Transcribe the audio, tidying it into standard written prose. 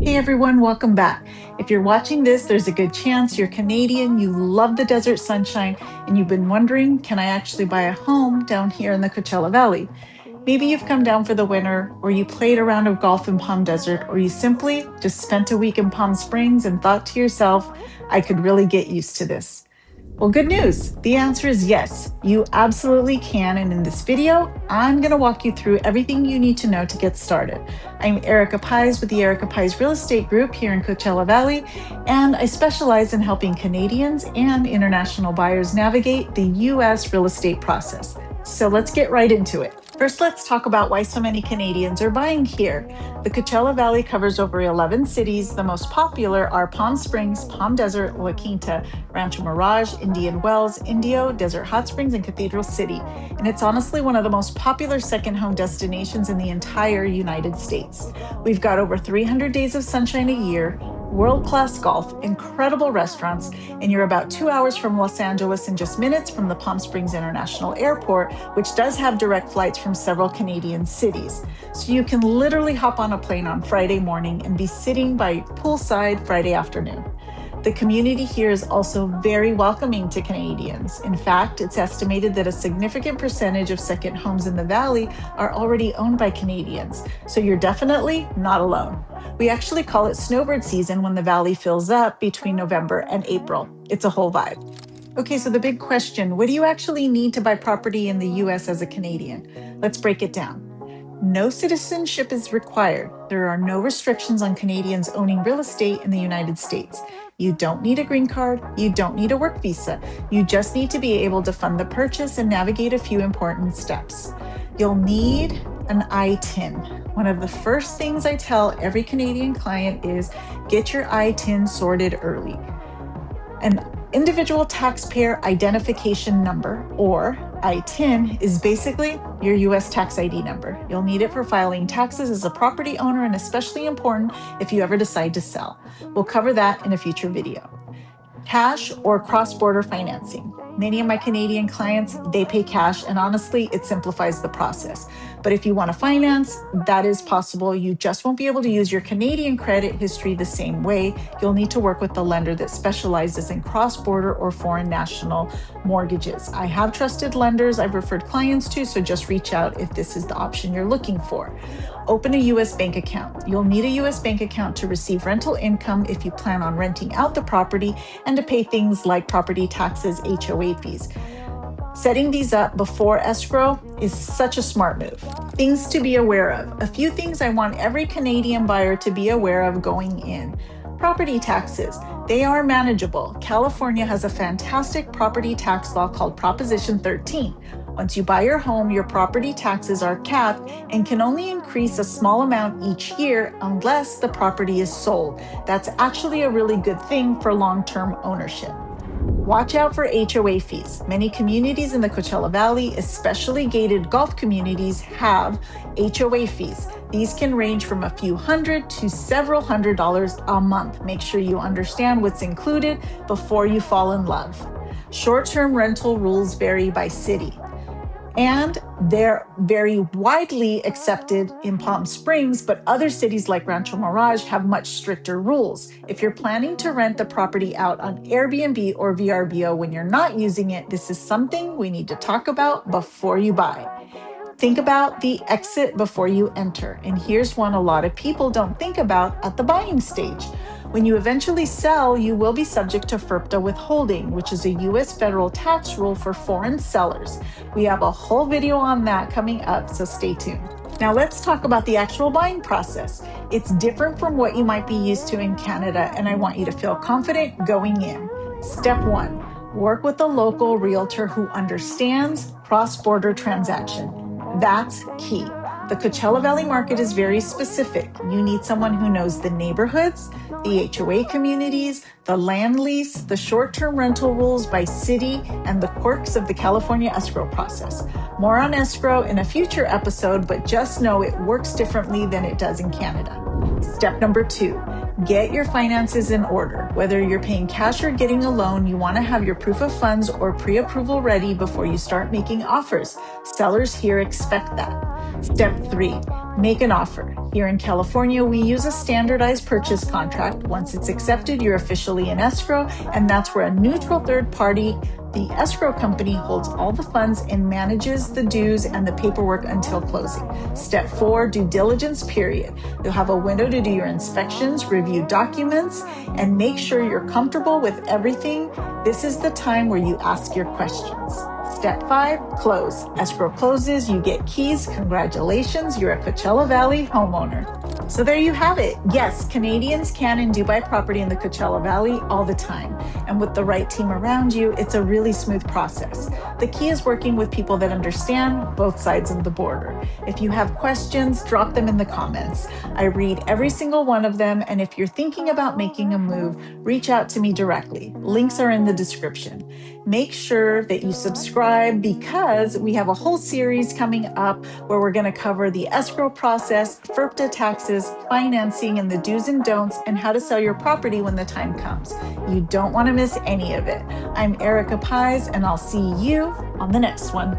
Hey everyone, welcome back. If you're watching this, there's a good chance you're Canadian, you love the desert sunshine, and you've been wondering, can I actually buy a home down here in the Coachella Valley? Maybe you've come down for the winter, or you played a round of golf in Palm Desert, or you simply just spent a week in Palm Springs and thought to yourself, I could really get used to this. Well, good news. The answer is yes, you absolutely can. And in this video, I'm going to walk you through everything you need to know to get started. I'm Errikka Paiz with the Errikka Paiz Real Estate Group here in Coachella Valley, and I specialize in helping Canadians and international buyers navigate the U.S. real estate process. So let's get right into it. First, let's talk about why so many Canadians are buying here. The Coachella Valley covers over 11 cities. The most popular are Palm Springs, Palm Desert, La Quinta, Rancho Mirage, Indian Wells, Indio, Desert Hot Springs, and Cathedral City. And it's honestly one of the most popular second home destinations in the entire United States. We've got over 300 days of sunshine a year, world-class golf, incredible restaurants, and you're about 2 hours from Los Angeles and just minutes from the Palm Springs International Airport, which does have direct flights from several Canadian cities. So you can literally hop on a plane on Friday morning and be sitting by poolside Friday afternoon. The community here is also very welcoming to Canadians. In fact, it's estimated that a significant percentage of second homes in the Valley are already owned by Canadians, so you're definitely not alone. We actually call it Snowbird season when the Valley fills up between November and April. It's a whole vibe. Okay, so the big question, what do you actually need to buy property in the US as a Canadian? Let's break it down. No citizenship is required. There are no restrictions on Canadians owning real estate in the United States. You don't need a green card. You don't need a work visa. You just need to be able to fund the purchase and navigate a few important steps. You'll need an ITIN. One of the first things I tell every Canadian client is get your ITIN sorted early. An individual taxpayer identification number, or ITIN, is basically your US tax ID number. You'll need it for filing taxes as a property owner, and especially important if you ever decide to sell. We'll cover that in a future video. Cash or cross-border financing. Many of my Canadian clients, they pay cash, and honestly, it simplifies the process. But if you want to finance, that is possible. You just won't be able to use your Canadian credit history the same way. You'll need to work with the lender that specializes in cross-border or foreign national mortgages. I have trusted lenders I've referred clients to, so just reach out if this is the option you're looking for. Open a U.S. bank account. You'll need a U.S. bank account to receive rental income if you plan on renting out the property and to pay things like property taxes, HOA fees. Setting these up before escrow is such a smart move. Things to be aware of. A few things I want every Canadian buyer to be aware of going in. Property taxes. They are manageable. California has a fantastic property tax law called Proposition 13. Once you buy your home, your property taxes are capped and can only increase a small amount each year unless the property is sold. That's actually a really good thing for long-term ownership. Watch out for HOA fees. Many communities in the Coachella Valley, especially gated golf communities, have HOA fees. These can range from a few hundred to several $100s a month. Make sure you understand what's included before you fall in love. Short-term rental rules vary by city, and they're very widely accepted in Palm Springs, but other cities like Rancho Mirage have much stricter rules. If you're planning to rent the property out on Airbnb or VRBO when you're not using it, this is something we need to talk about before you buy. Think about the exit before you enter. And here's one a lot of people don't think about at the buying stage. When you eventually sell, you will be subject to FIRPTA withholding, which is a U.S. federal tax rule for foreign sellers. We have a whole video on that coming up, so stay tuned. Now let's talk about the actual buying process. It's different from what you might be used to in Canada, and I want you to feel confident going in. Step 1, work with a local realtor who understands cross-border transaction. That's key. The Coachella Valley market is very specific. You need someone who knows the neighborhoods, the HOA communities, the land lease, the short-term rental rules by city, and the quirks of the California escrow process. More on escrow in a future episode, but just know it works differently than it does in Canada. Step number 2, Get your finances in order. Whether you're paying cash or getting a loan, you want to have your proof of funds or pre-approval ready before you start making offers. Sellers here expect that. Step 3, make an offer. Here in California, we use a standardized purchase contract. Once it's accepted, you're officially in escrow, and that's where a neutral third party, the escrow company, holds all the funds and manages the dues and the paperwork until closing. Step 4, due diligence period. You'll have a window to do your inspections, review documents, and make sure you're comfortable with everything. This is the time where you ask your questions. Step 5, close. Escrow closes, you get keys. Congratulations, you're a Coachella Valley homeowner. So there you have it. Yes, Canadians can and do buy property in the Coachella Valley all the time. And with the right team around you, it's a really smooth process. The key is working with people that understand both sides of the border. If you have questions, drop them in the comments. I read every single one of them, and if you're thinking about making a move, reach out to me directly. Links are in the description. Make sure that you subscribe because we have a whole series coming up where we're going to cover the escrow process, FERPTA taxes, financing, and the do's and don'ts, and how to sell your property when the time comes. You don't want to miss any of it. I'm Errikka Paiz, and I'll see you on the next one.